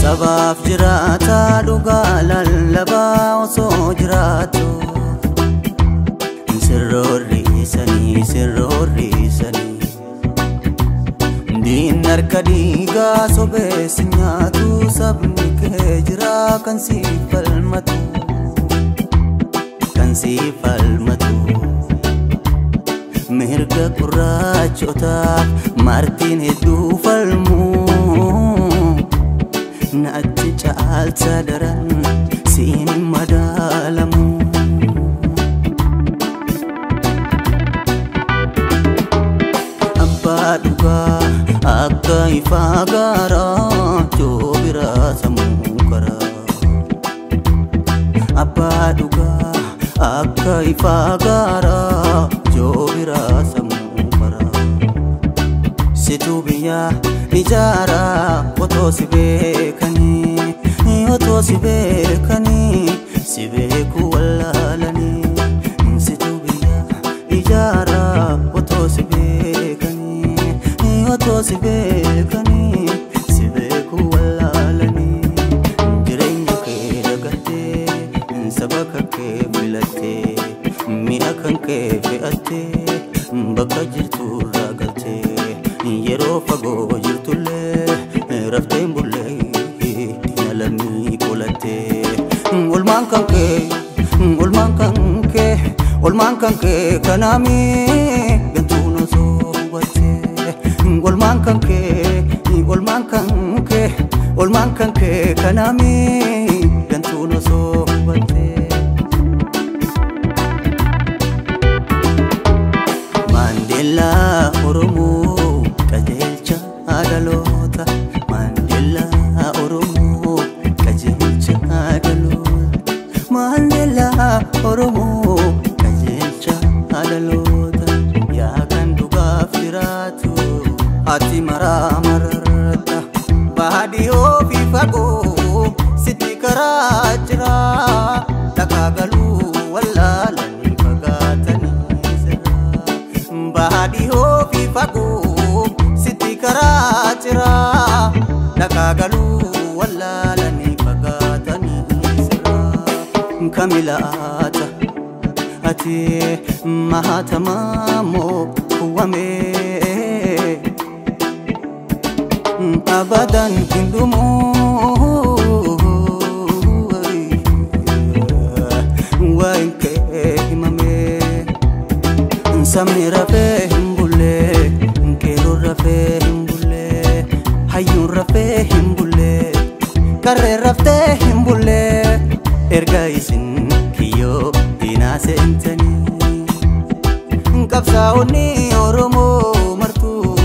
Sabaaf jiraata dhugaa lallabaa osoo jiraatu sirroorriisanii diin harka dhiigaa sobeessi nyaatu sabni kee jira kan siif falmatu mirga gurraachotaaf martiin hedduu falmu naatti caalcha daran siin madaalamu abbaa dhugaa akka ifaa gaaraa joo biraa sammuu karaa abbaa dhugaa akka ifaa gaaraa joo biraa sammuu karaa situu biyyaa ijaaraa otoo si beekanii si beeku wallaalanii situu biyyaa ijaaraa otoo si beekanii si beeku wallaalanii jireenya kee dagattee saba kan kee filattee mi'a kan kee fe'attee bakka jirturraa galtee yeroo fagoo jirtullee rafteen bullee lammii qolattee olmaan kan kee kanaamii gantuun osoo hubattee olmaan kan kee kanaamii gantuun osoo hubattee Mandela Oromoo qajeelcha dhaloota Mandela Oromoo qajeelcha dhaloota Mandela Oromoo qajeelcha dhaloota yaa kan dhugaaf jiraatu ati mararta baadiyoo fi fagoo sitti karaa jira dhagaa galuu wallaalanii fagaatanii sirra baadiyoo fi fagoo sitti karaa jira dhagaa galuu wallaalanii fagaatanii sirra kamilaata ati mahatama moo kuwamee abadan hindumu wainke himame samni rafee himbulle nkero rafee himbulle hayyun rafee himbulle karre raftee himbulle erga isin kiyyoo diinaa seentanii qabsaa'onni Oromoo martuu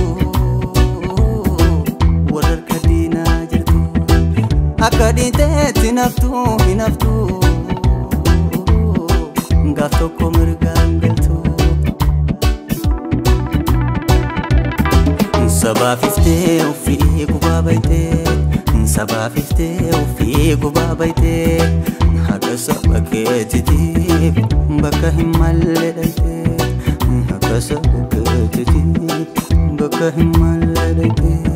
warra diinaa jirtu akka diinteetti hinaftu gaaf tokko mirgaan galtu sabaaf iftee ofii gubaa baytee haqa saba keetiitiif bakka hin malle dhaytee haqa saba keetiitiif bakka hin malle dhaytee